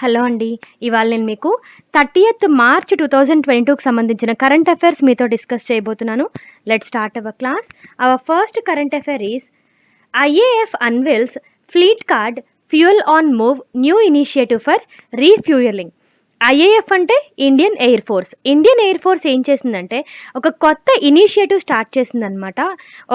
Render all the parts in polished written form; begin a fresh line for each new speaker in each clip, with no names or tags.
Hello అండి. ఇవాళ నేను మీకు 30th మార్చ్ 2022కి సంబంధించిన కరెంట్ అఫైర్స్ మీతో డిస్కస్ చేయబోతున్నాను. Let's start our class. Our first current affair is IAF unveils fleet card fuel on move new initiative for refueling. IAF అంటే Indian air force. Indian air force ఏం చేసిందంటే ఒక కొత్త initiative start చేసిందనమాట.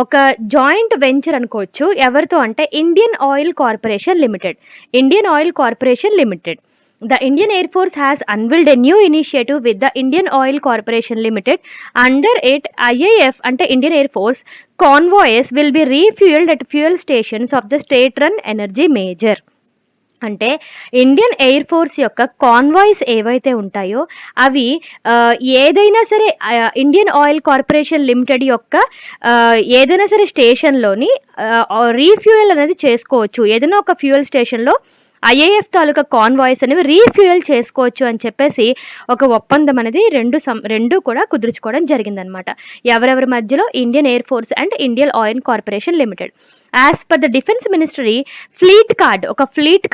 ఒక joint venture అనుకోవచ్చు. ఎవరితో అంటే Indian Oil Corporation limited. Indian Oil Corporation limited. The Indian Air Force has unveiled a new initiative with the Indian Oil Corporation Limited. Under it, IAF ante Indian Air Force convoys will be refueled at fuel stations of the state-run energy major. అంటే Indian air force యొక్క కాన్వాయ్స్ ఏవైతే ఉంటాయో అవి ఏదైనా సరే Indian Oil Corporation limited యొక్క ఏదైనా సరే స్టేషన్లోని రీఫ్యూయల్ అనేది చేసుకోవచ్చు. ఏదైనా ఒక ఫ్యూయల్ స్టేషన్లో ఐఏఎఫ్ తాలూకా కాన్వాయ్స్ అనేవి రీఫ్యూయల్ చేసుకోవచ్చు అని చెప్పేసి ఒక ఒప్పందం అనేది రెండు కూడా కుదుర్చుకోవడం జరిగిందనమాట. ఎవరెవరి మధ్యలో? Indian air Force and Indian Oil Corporation Limited. As per the defence ministry, fleet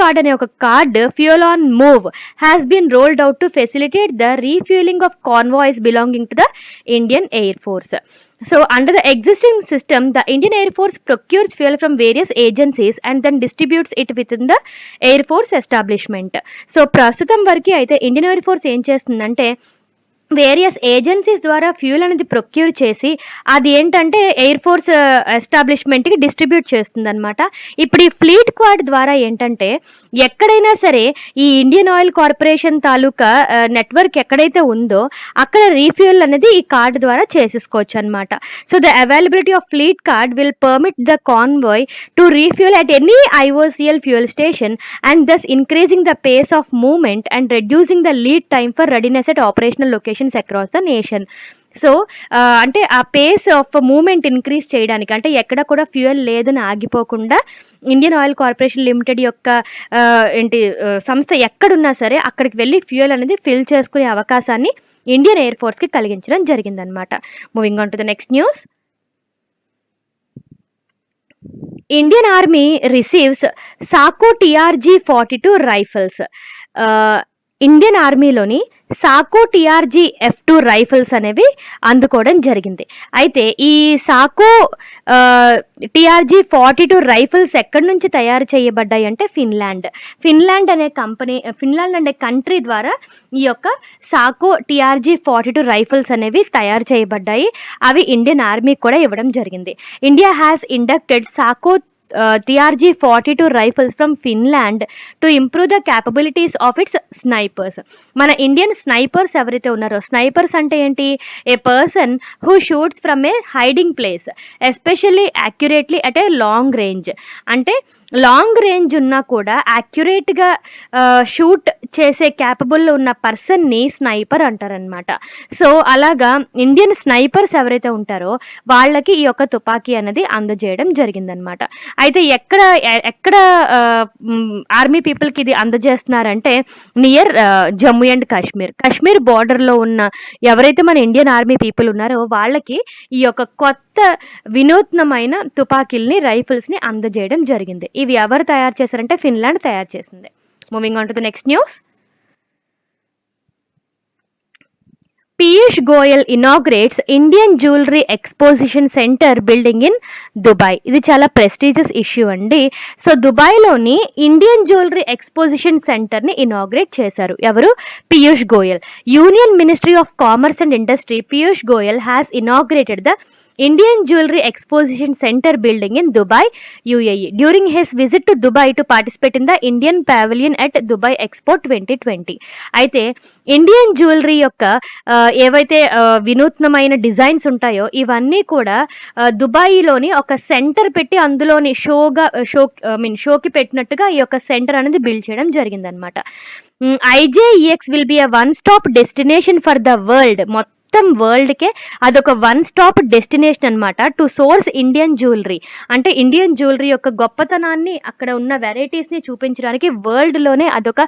card అనే ఒక card fuel on move has been rolled out to facilitate the refuelling of convoys belonging to the Indian air Force. So, under the existing system, the Indian Air Force procures fuel from various agencies and then distributes it within the Air Force establishment. So, ప్రస్తుతం వరకు అయితే Indian air force ఏం చేస్తుందంటే various agencies ద్వారా fuel అనేది procure చేసి అది ఏంటంటే ఎయిర్ ఫోర్స్ ఎస్టాబ్లిష్మెంట్కి డిస్ట్రిబ్యూట్ చేస్తుందన్నమాట. ఇప్పుడు ఈ ఫ్లీట్ కార్డ్ ద్వారా ఏంటంటే ఎక్కడైనా సరే ఈ ఇండియన్ ఆయిల్ కార్పొరేషన్ తాలూకా నెట్వర్క్ ఎక్కడైతే ఉందో అక్కడ రీఫ్యూయల్ అనేది ఈ కార్డు ద్వారా చేసేసుకోవచ్చు అనమాట. So the availability of fleet card will permit the convoy to refuel at any IOCL fuel station and thus increasing the pace of movement and reducing the lead time for readiness at operational location across the nation. So అంటే ఆ face of moment increase చేయడానికి, అంటే ఎక్కడ కూడా fuel లేదని ఆగిపోకుండా Indian Oil Corporation limited యొక్క సంస్థ ఎక్కడున్నా సరే అక్కడికి వెళ్ళి ఫ్యూయల్ అనేది ఫిల్ చేసుకునే అవకాశాన్ని ఇండియన్ ఎయిర్ ఫోర్స్కి కలిగించడం జరిగిందనమాట. Moving on to the next news. Indian army receives Sako TRG-42 rifles. Indian ఆర్మీలోని సాకో TRG-F2 రైఫిల్స్ అనేవి అందుకోవడం జరిగింది. అయితే ఈ సాకో TRG-42 రైఫిల్స్ ఎక్కడి నుంచి తయారు చేయబడ్డాయి అంటే ఫిన్లాండ్ అనే కంట్రీ ద్వారా ఈ యొక్క సాకో TRG-42 రైఫిల్స్ అనేవి తయారు చేయబడ్డాయి. అవి ఇండియన్ ఆర్మీకి కూడా ఇవ్వడం జరిగింది. India has inducted Sako TRG-42 rifles from Finland to improve the capabilities of its snipers. మన ఇండియన్ స్నైపర్స్ ఎవరైతే ఉన్నారో, స్నైపర్స్ అంటే ఏంటి? A person who shoots from a hiding place especially accurately at a long range. అంటే long range ఉన్నా కూడా యాక్యురేట్గా shoot చేసే capable ఉన్న పర్సన్ని స్నైపర్ అంటారనమాట. సో అలాగా ఇండియన్ స్నైపర్స్ ఎవరైతే ఉంటారో వాళ్ళకి ఈ యొక్క తుపాకీ అనేది అందజేయడం జరిగిందనమాట. అయితే ఎక్కడ ఆర్మీ పీపుల్కి ఇది అందజేస్తున్నారంటే నియర్ జమ్మూ అండ్ కాశ్మీర్ బార్డర్లో ఉన్న ఎవరైతే మన ఇండియన్ ఆర్మీ పీపుల్ ఉన్నారో వాళ్ళకి ఈ యొక్క కొత్త వినూత్నమైన తుపాకీల్ని, రైఫిల్స్ని అందజేయడం జరిగింది. ఇవి ఎవరు తయారు చేశారంటే ఫిన్లాండ్ తయారు చేసింది. Moving on to the next news. Piyush Goyal inaugurates Indian jewellery exposition centre building in Dubai. ఇది చాలా ప్రెస్టీజియస్ ఇష్యూ అండి. సో దుబాయ్లోని ఇండియన్ జ్యువెలరీ ఎక్స్పోజిషన్ సెంటర్ని ఇనాగ్రేట్ చేశారు. ఎవరు? Piyush Goyal. Union ministry of commerce and industry Piyush Goyal has inaugurated the Indian Jewelry Exposition Center building in Dubai, UAE during his visit to Dubai to participate in the Indian Pavilion at Dubai Expo 2020. అయితే Indian jewellery యొక్క ఏవైతే వినూత్నమైన designs ఉంటాయో ఇవన్నీ కూడా దుబాయ్లోని ఒక centre పెట్టి అందులోని షోకి పెట్టినట్టుగా ఈ యొక్క సెంటర్ అనేది బిల్డ్ చేయడం జరిగిందనమాట. IJEX will be a one-stop destination for the world. మొత్తం వరల్డ్కే అదొక వన్ స్టాప్ డెస్టినేషన్ అనమాట టు సోర్స్ ఇండియన్ జ్యువెలరీ. అంటే ఇండియన్ జ్యువెలరీ యొక్క గొప్పతనాన్ని, అక్కడ ఉన్న వెరైటీస్ని చూపించడానికి వరల్డ్లోనే అదొక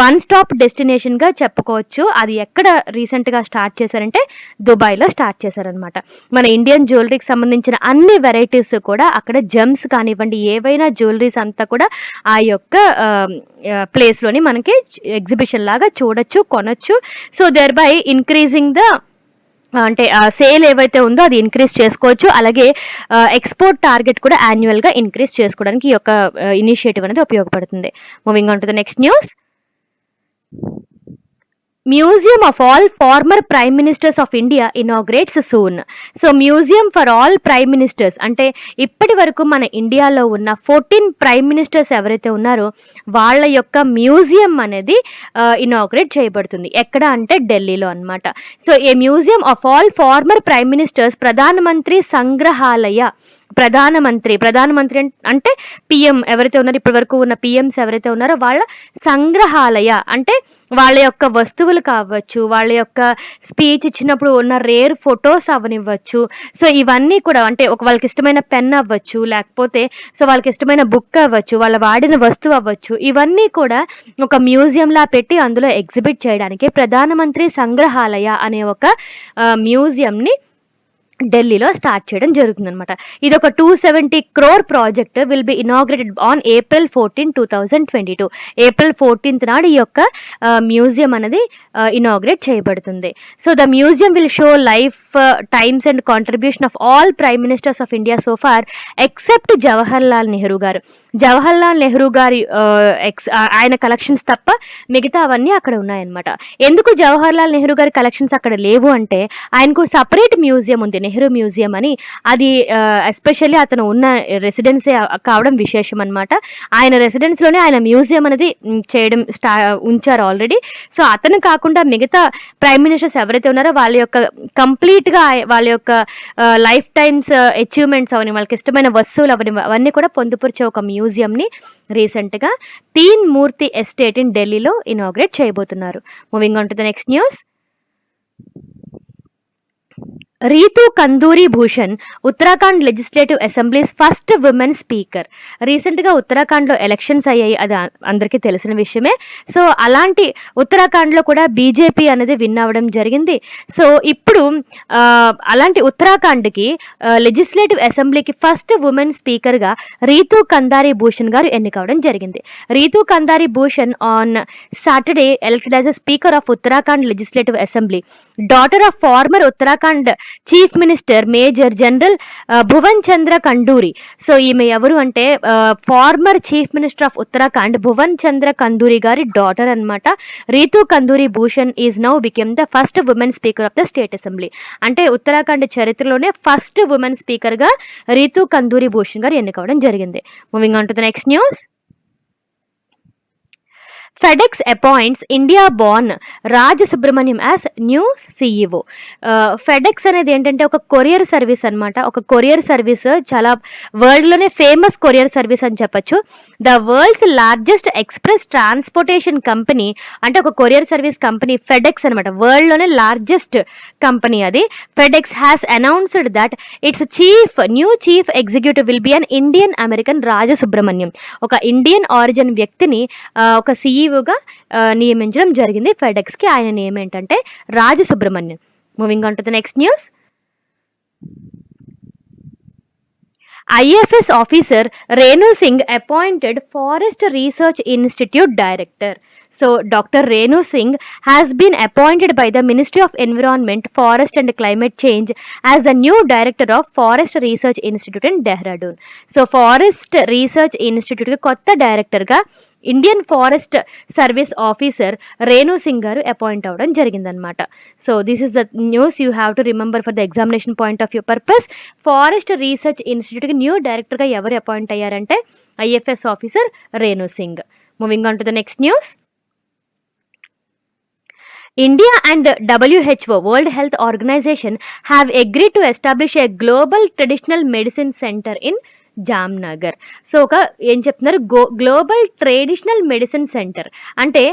వన్ స్టాప్ డెస్టినేషన్గా చెప్పుకోవచ్చు. అది ఎక్కడ రీసెంట్గా స్టార్ట్ చేశారంటే దుబాయ్లో స్టార్ట్ చేశారనమాట. మన ఇండియన్ జ్యువెలరీకి సంబంధించిన అన్ని వెరైటీస్ కూడా అక్కడ జెమ్స్ కానివ్వండి, ఏవైనా జ్యువెలరీస్ అంతా కూడా ఆ యొక్క ప్లేస్లోని మనకి ఎగ్జిబిషన్ లాగా చూడొచ్చు, కొనొచ్చు. So thereby increasing the అంటే సేల్ ఏవైతే ఉందో అది ఇంక్రీజ్ చేసుకోవచ్చు. అలాగే ఎక్స్పోర్ట్ టార్గెట్ కూడా యాన్యువల్గా ఇంక్రీజ్ చేసుకోవడానికి ఈ యొక్క ఇనిషియేటివ్ అనేది ఉపయోగపడుతుంది. Moving on to the next news. Museum of all farmer prime ministers of India inaugurates soon. So museum for all prime ministers అంటే ఇప్పటి వరకు మన ఇండియాలో ఉన్న 14 ప్రైమ్ మినిస్టర్స్ ఎవరైతే ఉన్నారో వాళ్ళ యొక్క మ్యూజియం అనేది ఇనాగ్రేట్ చేయబడుతుంది. ఎక్కడ అంటే ఢిల్లీలో అనమాట. So A museum of all farmer prime ministers ప్రధానమంత్రి సంగ్రహాలయ. ప్రధానమంత్రి అంటే పిఎం ఎవరైతే ఉన్నారో, ఇప్పటి వరకు ఉన్న పిఎంస్ ఎవరైతే ఉన్నారో వాళ్ళ సంగ్రహాలయ అంటే వాళ్ళ యొక్క వస్తువులు కావచ్చు, వాళ్ళ యొక్క స్పీచ్ ఇచ్చినప్పుడు ఉన్న రేర్ ఫొటోస్ అవనివ్వచ్చు. సో ఇవన్నీ కూడా అంటే వాళ్ళకి ఇష్టమైన పెన్ అవ్వచ్చు, లేకపోతే సో వాళ్ళకి ఇష్టమైన బుక్ అవ్వచ్చు, వాళ్ళ వాడిన వస్తువు అవ్వచ్చు. ఇవన్నీ కూడా ఒక మ్యూజియంలా పెట్టి అందులో ఎగ్జిబిట్ చేయడానికి ప్రధానమంత్రి సంగ్రహాలయ అనే ఒక మ్యూజియంని ఢిల్లీలో స్టార్ట్ చేయడం జరుగుతుందన్నమాట. ఇది ఒక 270 crore project will be inaugurated on April 14, 2022. April 14th నాడు ఈ యొక్క మ్యూజియం అనేది ఇనాగ్రేట్ చేయబడుతుంది. So the museum will show life times and contribution of all prime ministers of India so far except Jawaharlal Nehru garu. Jawaharlal Nehru గారి ఆయన కలెక్షన్స్ తప్ప మిగతా అవన్నీ అక్కడ ఉన్నాయన్నమాట. ఎందుకు జవహర్లాల్ నెహ్రూ గారి కలెక్షన్స్ అక్కడ లేవు అంటే ఆయనకు సపరేట్ మ్యూజియం ఉంది, నెహ్రూ మ్యూజియం అని. అది ఎస్పెషల్లీ అతను ఉన్న రెసిడెన్సీ కావడం విశేషం అనమాట. ఆయన రెసిడెన్స్లోనే ఆయన మ్యూజియం అనేది చేయడం ఉంచారు ఆల్రెడీ. సో అతను కాకుండా మిగతా ప్రైమ్ మినిస్టర్స్ ఎవరైతే ఉన్నారో వాళ్ళ యొక్క కంప్లీట్గా వాళ్ళ యొక్క లైఫ్ టైమ్స్ అచీవ్మెంట్స్ అవని, వాళ్ళకి ఇష్టమైన వస్తువులు అవని, అవన్నీ కూడా పొందుపరిచే ఒక మ్యూజియంని రీసెంట్గా తీన్ మూర్తి ఎస్టేట్ ఇన్ ఢిల్లీలో ఇనాగ్రేట్ చేయబోతున్నారు. Moving on to the next news. Ritu Khanduri Bhushan Uttarakhand legislative assemblies first women speaker. రీసెంట్గా ఉత్తరాఖండ్లో ఎలక్షన్స్ అయ్యాయి, అది అందరికీ తెలిసిన విషయమే. సో అలాంటి ఉత్తరాఖండ్లో కూడా బీజేపీ అనేది విన్ అవ్వడం జరిగింది. సో ఇప్పుడు అలాంటి ఉత్తరాఖండ్కి లెజిస్లేటివ్ అసెంబ్లీకి ఫస్ట్ ఉమెన్ స్పీకర్గా రీతూ కందారి భూషణ్ గారు ఎన్నికవడం జరిగింది. Ritu Kandari Bhushan on Saturday elected as a speaker of Uttarakhand legislative assembly, daughter of former Uttarakhand chief minister major general Bhuvan Chandra Khanduri. So ఈమె ఎవరు అంటే former chief minister of Uttarakhand Bhuvan Chandra Khanduri గారి డాటర్ అనమాట. Ritu Khanduri Bhushan is now become the first women speaker of the state assembly. అంటే ఉత్తరాఖండ్ చరిత్రలోనే first women స్పీకర్గా రీతూ కందూరి భూషణ్ గారు ఎన్నికవడం జరిగింది. Moving on to the next news. FedEx appoints India-born Raj Subrahmanyam as new CEO. FedEx అనేది ఏంటంటే ఒక కొరియర్ సర్వీస్ అనమాట. ఒక కొరియర్ సర్వీస్, చాలా వరల్డ్లోనే ఫేమస్ కొరియర్ సర్వీస్ అని చెప్పొచ్చు. The world's largest express transportation company అంటే ఒక కొరియర్ సర్వీస్ కంపెనీ ఫెడెక్స్ అనమాట. వరల్డ్లోనే లార్జెస్ట్ కంపెనీ అది. FedEx has announced that its new chief executive will be an Indian American Raj Subrahmanyam. ఒక ఇండియన్ ఆరిజిన్ వ్యక్తిని ఒక CEO గా నియమించడం జరిగింది ఫెడెక్స్కి. ఆయన నేమ్ ఏంటంటే Raj Subrahmanyam. Moving on to the next news. IFS officer Renu Singh appointed forest research institute director. So, Dr. Renu Singh has been appointed by the Ministry of Environment, Forest and Climate Change as the new director of Forest Research Institute in Dehradun. So, Forest Research Institute కొత్త డైరెక్టర్గా Indian forest service officer Renu Singh గారు appoint అవ్వడం జరిగిందనమాట. So this is the news you have to remember for the examination point of view purpose. Forest research ఇన్స్టిట్యూట్కి new డైరెక్టర్గా ఎవరు appoint అయ్యారంటే IFS officer Renu Singh. Moving on to the next news. India and WHO, World Health Organization, have agreed to establish a global traditional medicine center in Jamnagar. So ఒక ఏం చెప్తున్నారు, global traditional medicine center. అంటే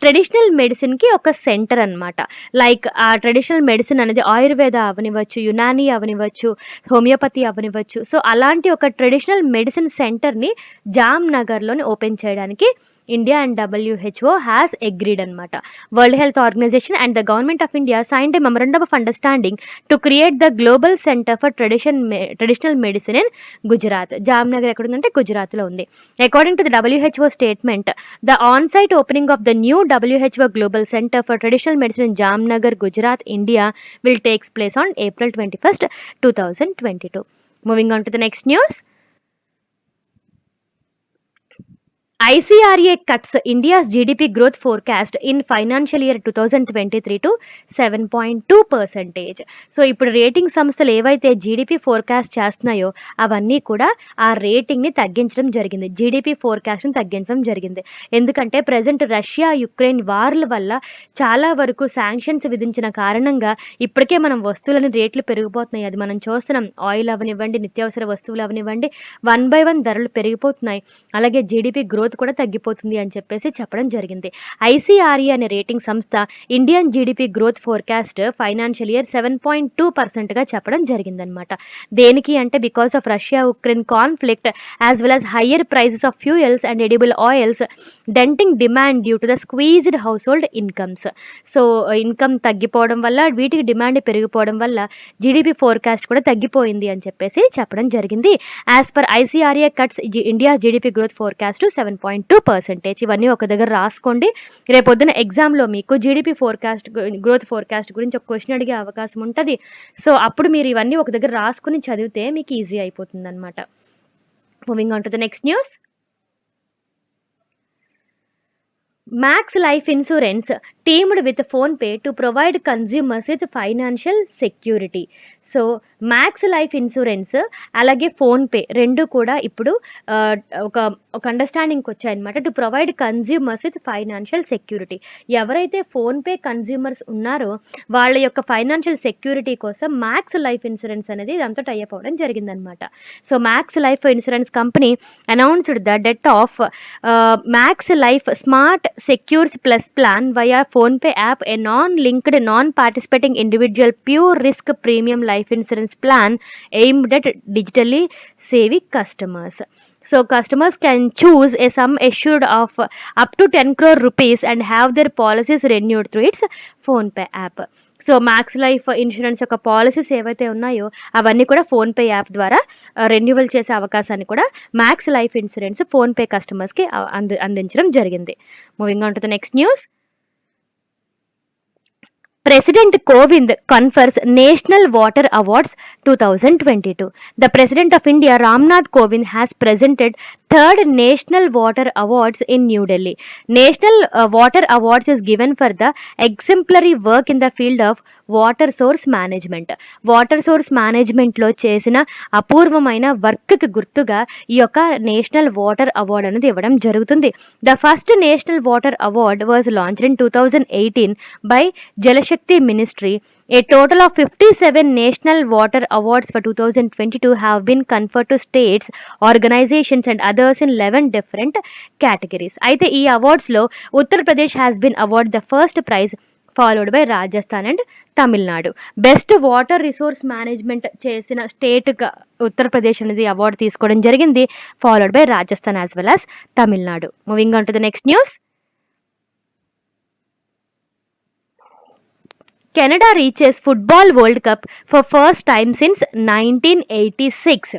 traditional మెడిసిన్‌కి ఒక center అన్నమాట. Like ఆ traditional medicine అనేది ఆయుర్వేద అవ్వనివ్వచ్చు, యునానీ అవ్వనివ్వచ్చు, హోమియోపతి అవ్వనివ్వచ్చు. సో అలాంటి ఒక ట్రెడిషనల్ మెడిసిన్ సెంటర్‌ని జామ్నగర్‌లోని ఓపెన్ చేయడానికి India and WHO has agreed అనమాట. World health organization and the government of India signed a memorandum of understanding to create the global centre for traditional medicine in Gujarat. Jamnagar ఎక్కడుందంటే గుజరాత్లో ఉంది. According to the WHO statement, the on site opening of the new WHO global centre for traditional medicine in Jamnagar, Gujarat, India will takes place on April 21st, 2022. Moving on to the next news. ICRA cuts India's GDP growth forecast in financial year 2023 to 7.2%. So ఇప్పుడు rating సంస్థలు ఏవైతే GDP forecast చేస్తున్నాయో అవన్నీ కూడా ఆ రేటింగ్ని తగ్గించడం జరిగింది. GDP ఫోర్కాస్ట్ని తగ్గించడం జరిగింది. ఎందుకంటే ప్రజెంట్ రష్యా యుక్రెయిన్ వార్ల వల్ల చాలా వరకు శాంక్షన్స్ విధించిన కారణంగా ఇప్పటికే మనం వస్తువులని రేట్లు పెరిగిపోతున్నాయి. అది మనం చూస్తున్నాం. ఆయిల్ అవనివ్వండి, నిత్యావసర వస్తువులు అవనివ్వండి, 1 by 1 ధరలు పెరిగిపోతున్నాయి. అలాగే జీడిపి గ్రోత్ కూడా తగ్గిపోతుంది అని చెప్పేసి చెప్పడం జరిగింది. ICRA అనే రేటింగ్ సంస్థ Indian GDP growth forecast financial year 7.2%గా చెప్పడం జరిగిందనమాట. దేనికి అంటే because of Russia Ukraine conflict as well as higher prices of fuels and edible oils denting demand due to the squeezed household incomes. So income తగ్గిపోవడం వల్ల, వీటికి demand పెరిగిపోవడం వల్ల జీడిపి ఫోర్కాస్ట్ కూడా తగ్గిపోయింది అని చెప్పేసి చెప్పడం జరిగింది. As per ICRA cuts India GDP growth forecast 7.2%. ఇవన్నీ ఒక దగ్గర రాసుకోండి. రేపొద్దున ఎగ్జామ్లో మీకు జీడిపి ఫోర్కాస్ట్, గ్రోత్ ఫోర్కాస్ట్ గురించి ఒక క్వశ్చన్ అడిగే అవకాశం ఉంటుంది. సో అప్పుడు మీరు ఇవన్నీ ఒక దగ్గర రాసుకుని చదివితే మీకు ఈజీ అయిపోతుంది అనమాట. Moving on to the next news. Max Life Insurance teamed with PhonePe to provide consumers with financial security. So max life insurance అలాగే ఫోన్పే రెండు కూడా ఇప్పుడు ఒక అండర్స్టాండింగ్కి వచ్చాయన్నమాట. To provide consumers with financial security. ఎవరైతే ఫోన్పే కన్జ్యూమర్స్ ఉన్నారో వాళ్ళ యొక్క ఫైనాన్షియల్ సెక్యూరిటీ కోసం మ్యాక్స్ లైఫ్ ఇన్సూరెన్స్ అనేది దాంతో టైఅప్ అవ్వడం జరిగిందనమాట. So max life insurance company announced the death of maths life smart secures plus plan via PhonePe app, A non-linked, non-participating individual pure risk premium life insurance plan aimed at digitally saving customers. So customers can choose a sum assured of up to 10 crore rupees and have their policies renewed through its PhonePe app. So max life insurance యొక్క policies ఏవైతే ఉన్నాయో అవన్నీ కూడా PhonePe app ద్వారా renewal చేసే అవకాశాన్ని కూడా max life insurance PhonePe కస్టమర్స్కి అందించడం జరిగింది. Moving on to the next news. President Kovind confers National Water Awards 2022. The President of India, Ramnath Kovind, has presented third National Water Awards in New Delhi. National Water Awards is given for the exemplary work in the field of water source management. Water source మేనేజ్మెంట్లో చేసిన అపూర్వమైన వర్క్కి గుర్తుగా ఈ యొక్క national water award అనేది ఇవ్వడం జరుగుతుంది. The first national water award was launched in 2018 by Jal Shakti ministry. A total of 57 National Water Awards for 2022 have been conferred to states, organizations and others in 11 different categories. అయితే ఈ అవార్డ్స్లో Uttar Pradesh has been awarded the first prize, followed by Rajasthan and Tamil Nadu. Best water resource management చేసిన స్టేట్గా ఉత్తరప్రదేశ్ అనేది award తీసుకోవడం జరిగింది, followed by Rajasthan as well as Tamil Nadu. Moving on to the next news. Canada reaches Football World Cup for first time since 1986.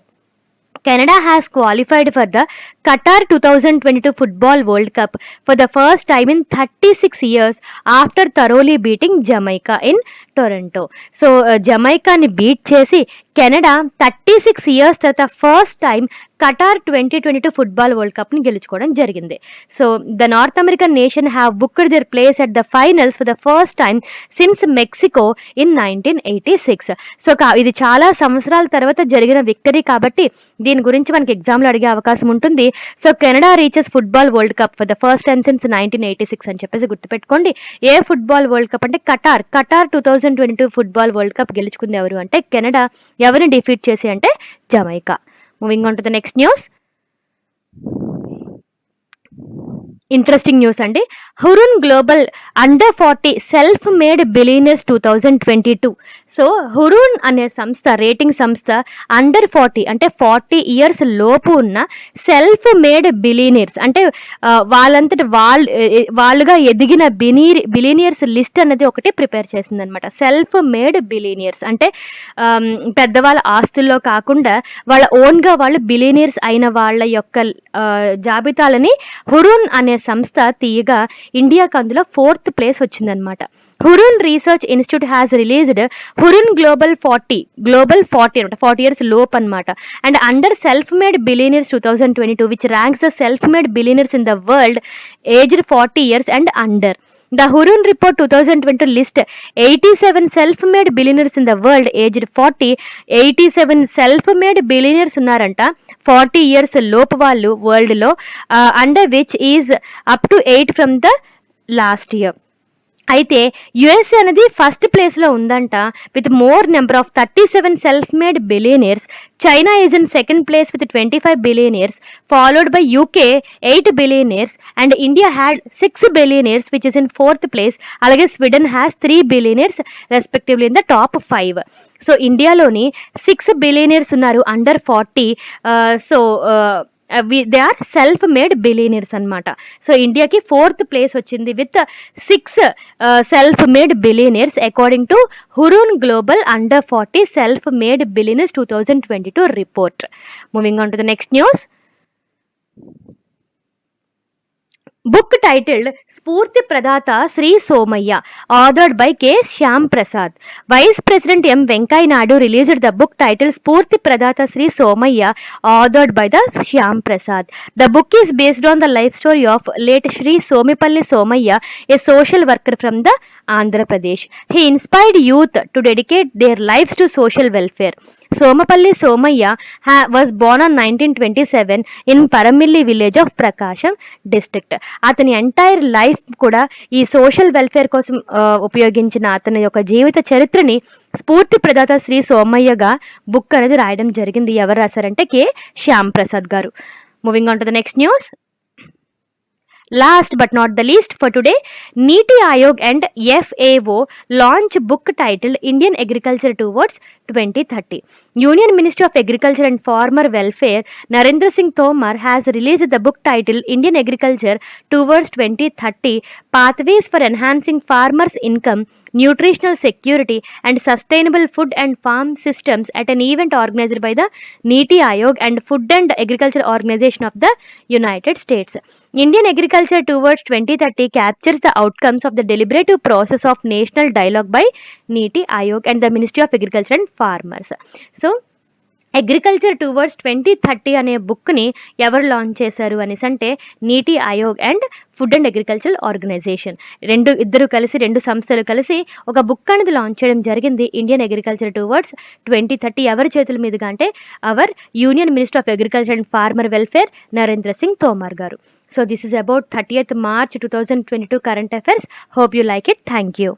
Canada has qualified for the Qatar 2022 Football World Cup for the first time in 36 years after thoroughly beating Jamaica in Toronto. So Jamaica-ni beat చేసి Canada 36 years తర్వాత first time Qatar 2022 football world కప్ని గెలుచుకోవడం జరిగింది. So the north American nation have booked their place at the finals for the first time since Mexico in 1986. సో ఇది చాలా సంవత్సరాల తర్వాత జరిగిన విక్టరీ కాబట్టి దీని గురించి మనకి ఎగ్జామ్లో అడిగే అవకాశం ఉంటుంది. So Canada reaches football world cup for the first time since 1986 అని చెప్పేసి గుర్తుపెట్టుకోండి. ఏ ఫుట్బాల్ వరల్డ్ కప్ అంటే కటార్ 2022 ఫుట్బాల్ వరల్డ్ కప్ గెలుచుకుంది ఎవరు అంటే కెనడా. ఎవరిని డిఫీట్ చేసి అంటే Jamaica. Moving on to the next news. Interesting news అండి. Hurun global under 40 self made billionaires 2022. So Hurun అనే సంస్థ, రేటింగ్ సంస్థ, అండర్ 40 అంటే 40 ఇయర్స్ లోపు ఉన్న సెల్ఫ్ మేడ్ బిలియనర్స్ అంటే వాళ్ళంతటి వాళ్ళుగా ఎదిగిన బిలియనియర్స్ లిస్ట్ అనేది ఒకటి ప్రిపేర్ చేసింది అనమాట. సెల్ఫ్ మేడ్ బిలియనియర్స్ అంటే పెద్దవాళ్ళ ఆస్తుల్లో కాకుండా వాళ్ళ ఓన్గా వాళ్ళు బిలియనియర్స్ అయిన వాళ్ళ యొక్క జాబితాలని హురున్ అనే సంస్థ తీయగా ఇండియాకి అందులో 4th ప్లేస్ వచ్చిందనమాట. Hurun research institute has released Hurun global 40 అనమాట, 40 ఇయర్స్ లోప్ అనమాట, and under self made billionaires 2022 which ranks the self made billionaires in the world aged 40 years and under. The Hurun Report 2022 list 87 self-made billionaires in the world aged 40. 87 self-made billionaires ఉన్నారంట 40 years లోపు వాళ్ళు వరల్డ్లో, under which is up to 8 from the last year. అయితే USA అనేది first ప్లేస్లో ఉందంట with more number of 37 self made billionaires. China is in second place with 25 billionaires, followed by UK 8 billionaires, and India had 6 billionaires which is in 4th place. అలాగే Sweden has 3 billionaires respectively in the top 5. So ఇండియాలోని 6 billionaires ఉన్నారు under 40. So they are self made billionaires అనమాట. So ఇండియాకి 4th place వచ్చింది with 6 self made billionaires according to Hurun global under 40 self made billionaires 2022 report. Moving on to the next news. Book titled Spurti Pradata Sri Somaya, authored by K. Shyam Prasad. Vice President M. Venkaiah Naidu released the book titled Spurti Pradata Sri Somaya, authored by the Shyam Prasad. The book is based on the life story of late Sri Somipalli Somaya, a social worker from the Andhra Pradesh. He inspired youth to dedicate their lives to social welfare. Somapalli Somaya was born on 1927 in Paramilli village of Prakasham district. అతని entire life కూడా ఈ social welfare కోసం ఉపయోగించిన అతని యొక్క జీవిత చరిత్రని స్ఫూర్తి ప్రదాత శ్రీ సోమయ్యగా బుక్ అనేది రాయడం జరిగింది. ఎవరు రాశారంటే కే శ్యామ్ ప్రసాద్ గారు. Moving on to the next news. Last but not the least for today, Niti Aayog and FAO launch book titled Indian Agriculture Towards 2030. Union Ministry of Agriculture and Farmer Welfare Narendra Singh Tomar has released the book titled Indian Agriculture Towards 2030, Pathways for Enhancing Farmers' Income, Nutritional Security and Sustainable Food and Farm Systems at an event organized by the Niti Aayog and Food and Agriculture Organization of the United States. Indian Agriculture Towards 2030 captures the outcomes of the deliberative process of national dialogue by Niti Aayog and the Ministry of Agriculture and Farmers. So agriculture towards 2030 అనే బుక్ని ఎవరు launch చేశారు అనేసి అంటే NITI Aayog and Food and Agriculture Organization రెండు సంస్థలు కలిసి ఒక బుక్ అనేది లాంచ్ చేయడం జరిగింది. ఇండియన్ అగ్రికల్చర్ టువర్డ్స్ 2030 ఎవరి చేతుల మీదుగా అంటే our union minister of agriculture and farmer welfare Narendra Singh Tomar గారు. So this is about 30th March 2022 current affairs. Hope you like it. Thank you.